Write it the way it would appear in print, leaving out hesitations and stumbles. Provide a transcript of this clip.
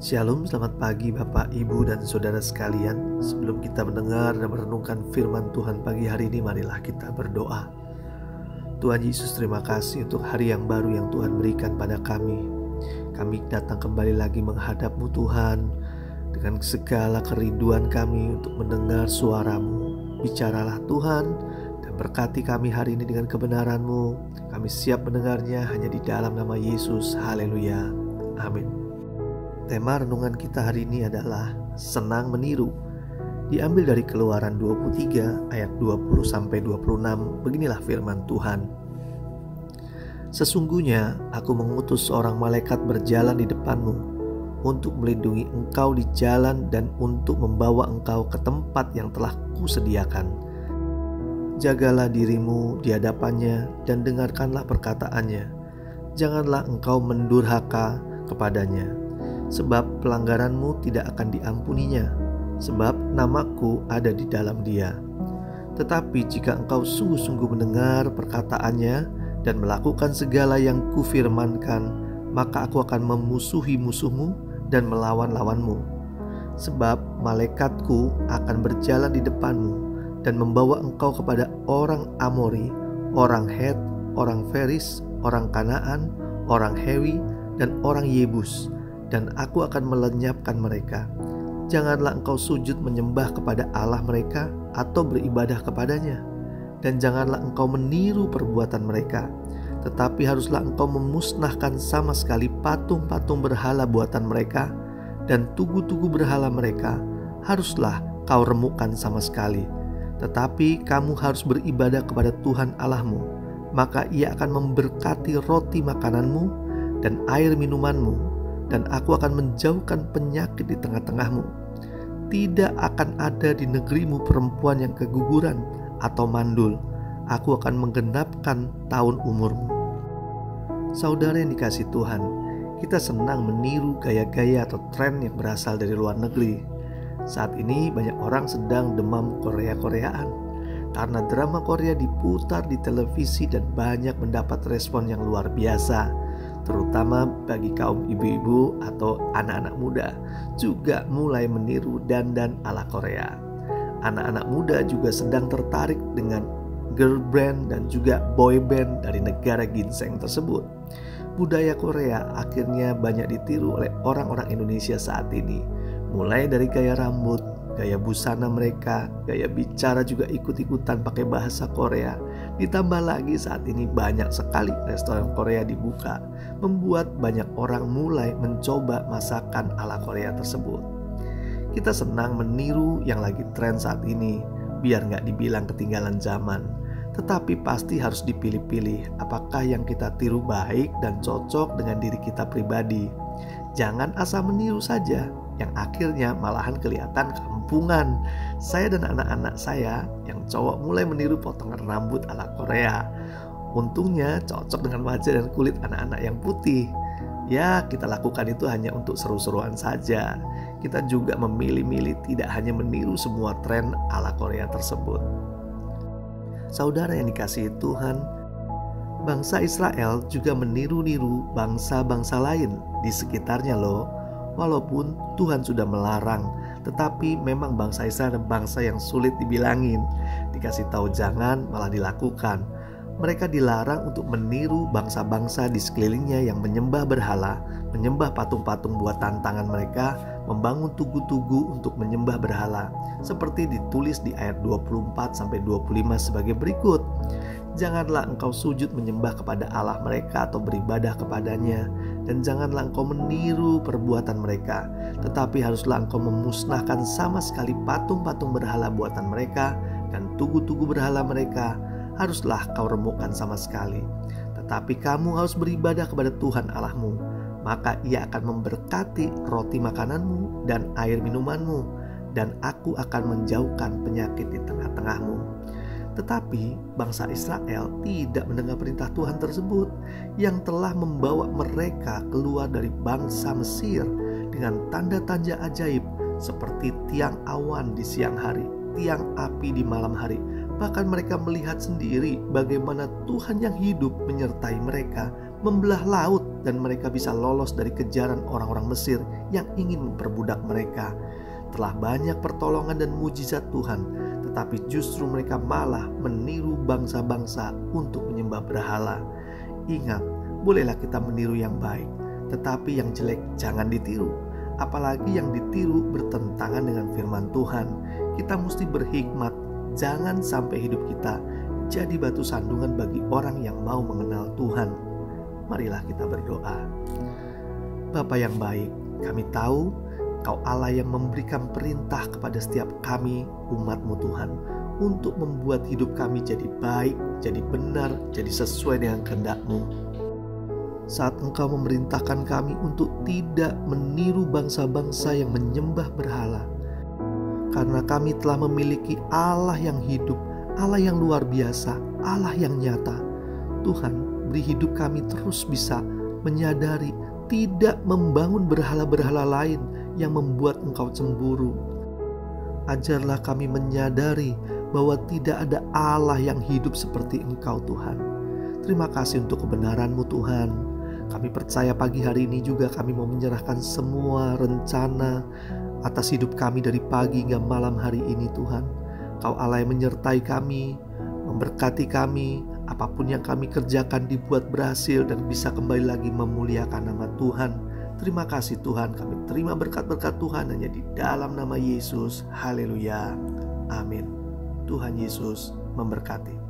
Shalom, selamat pagi Bapak, Ibu, dan Saudara sekalian. Sebelum kita mendengar dan merenungkan firman Tuhan pagi hari ini, marilah kita berdoa. Tuhan Yesus, terima kasih untuk hari yang baru yang Tuhan berikan pada kami. Kami datang kembali lagi menghadap-Mu Tuhan, dengan segala kerinduan kami untuk mendengar suara-Mu. Bicaralah Tuhan, dan berkati kami hari ini dengan kebenaran-Mu. Kami siap mendengarnya hanya di dalam nama Yesus. Haleluya. Amin. Tema renungan kita hari ini adalah senang meniru. Diambil dari Keluaran 23 ayat 20-26. Beginilah firman Tuhan. Sesungguhnya aku mengutus seorang malaikat berjalan di depanmu untuk melindungi engkau di jalan dan untuk membawa engkau ke tempat yang telah kusediakan. Jagalah dirimu di hadapannya dan dengarkanlah perkataannya. Janganlah engkau mendurhaka kepadanya, sebab pelanggaranmu tidak akan diampuninya, sebab namaku ada di dalam dia. Tetapi jika engkau sungguh-sungguh mendengar perkataannya dan melakukan segala yang kufirmankan, maka aku akan memusuhi musuhmu dan melawan lawanmu. Sebab malaikatku akan berjalan di depanmu dan membawa engkau kepada orang Amori, orang Het, orang Feris, orang Kanaan, orang Hewi, dan orang Yebus, dan aku akan melenyapkan mereka. Janganlah engkau sujud menyembah kepada Allah mereka atau beribadah kepadanya, dan janganlah engkau meniru perbuatan mereka, tetapi haruslah engkau memusnahkan sama sekali patung-patung berhala buatan mereka, dan tugu-tugu berhala mereka haruslah kau remukkan sama sekali. Tetapi kamu harus beribadah kepada Tuhan Allahmu, maka Ia akan memberkati roti makananmu dan air minumanmu, dan aku akan menjauhkan penyakit di tengah-tengahmu. Tidak akan ada di negerimu perempuan yang keguguran atau mandul. Aku akan menggenapkan tahun umurmu. Saudara yang dikasihi Tuhan, kita senang meniru gaya-gaya atau tren yang berasal dari luar negeri. Saat ini banyak orang sedang demam Korea-Koreaan, karena drama Korea diputar di televisi dan banyak mendapat respon yang luar biasa, terutama bagi kaum ibu-ibu atau anak-anak muda juga mulai meniru dandan ala Korea. Anak-anak muda juga sedang tertarik dengan girl band dan juga boy band dari negara ginseng tersebut. Budaya Korea akhirnya banyak ditiru oleh orang-orang Indonesia saat ini, mulai dari gaya rambut, gaya busana mereka, gaya bicara juga ikut-ikutan pakai bahasa Korea. Ditambah lagi saat ini banyak sekali restoran Korea dibuka, membuat banyak orang mulai mencoba masakan ala Korea tersebut. Kita senang meniru yang lagi tren saat ini, biar nggak dibilang ketinggalan zaman. Tetapi pasti harus dipilih-pilih apakah yang kita tiru baik dan cocok dengan diri kita pribadi. Jangan asal meniru saja, yang akhirnya malahan kelihatan kampungan. Saya dan anak-anak saya yang cowok mulai meniru potongan rambut ala Korea. Untungnya cocok dengan wajah dan kulit anak-anak yang putih. Ya, kita lakukan itu hanya untuk seru-seruan saja. Kita juga memilih-milih tidak hanya meniru semua tren ala Korea tersebut. Saudara yang dikasihi Tuhan, bangsa Israel juga meniru-niru bangsa-bangsa lain di sekitarnya loh. Walaupun Tuhan sudah melarang, tetapi memang bangsa Israel adalah bangsa yang sulit dibilangin. Dikasih tahu jangan, malah dilakukan. Mereka dilarang untuk meniru bangsa-bangsa di sekelilingnya yang menyembah berhala, menyembah patung-patung buatan tangan mereka, membangun tugu-tugu untuk menyembah berhala. Seperti ditulis di ayat 24-25 sebagai berikut. Janganlah engkau sujud menyembah kepada Allah mereka atau beribadah kepadanya, dan janganlah engkau meniru perbuatan mereka, tetapi haruslah engkau memusnahkan sama sekali patung-patung berhala buatan mereka dan tugu-tugu berhala mereka haruslah kau remukkan sama sekali. Tetapi kamu harus beribadah kepada Tuhan Allahmu, maka Ia akan memberkati roti makananmu dan air minumanmu, dan aku akan menjauhkan penyakit di tengah-tengahmu. Tetapi bangsa Israel tidak mendengar perintah Tuhan tersebut yang telah membawa mereka keluar dari bangsa Mesir dengan tanda-tanda ajaib seperti tiang awan di siang hari, tiang api di malam hari, Bahkan mereka melihat sendiri bagaimana Tuhan yang hidup menyertai mereka, membelah laut, dan mereka bisa lolos dari kejaran orang-orang Mesir yang ingin memperbudak mereka. Telah banyak pertolongan dan mujizat Tuhan, tetapi justru mereka malah meniru bangsa-bangsa untuk menyembah berhala. Ingat, bolehlah kita meniru yang baik, tetapi yang jelek jangan ditiru. Apalagi yang ditiru bertentangan dengan firman Tuhan. Kita mesti berhikmat, jangan sampai hidup kita jadi batu sandungan bagi orang yang mau mengenal Tuhan. Marilah kita berdoa. Bapa yang baik, kami tahu Engkau Allah yang memberikan perintah kepada setiap kami, umat-Mu Tuhan, untuk membuat hidup kami jadi baik, jadi benar, jadi sesuai dengan kehendak-Mu. Saat Engkau memerintahkan kami untuk tidak meniru bangsa-bangsa yang menyembah berhala, karena kami telah memiliki Allah yang hidup, Allah yang luar biasa, Allah yang nyata. Tuhan, beri hidup kami terus bisa menyadari tidak membangun berhala-berhala lain yang membuat Engkau cemburu. Ajarlah kami menyadari bahwa tidak ada Allah yang hidup seperti Engkau, Tuhan. Terima kasih untuk kebenaran-Mu, Tuhan. Kami percaya pagi hari ini juga kami mau menyerahkan semua rencana atas hidup kami dari pagi hingga malam hari ini, Tuhan. Kau Allah yang menyertai kami, memberkati kami, apapun yang kami kerjakan dibuat berhasil dan bisa kembali lagi memuliakan nama Tuhan. Terima kasih Tuhan, kami terima berkat-berkat Tuhan hanya di dalam nama Yesus. Haleluya. Amin. Tuhan Yesus memberkati.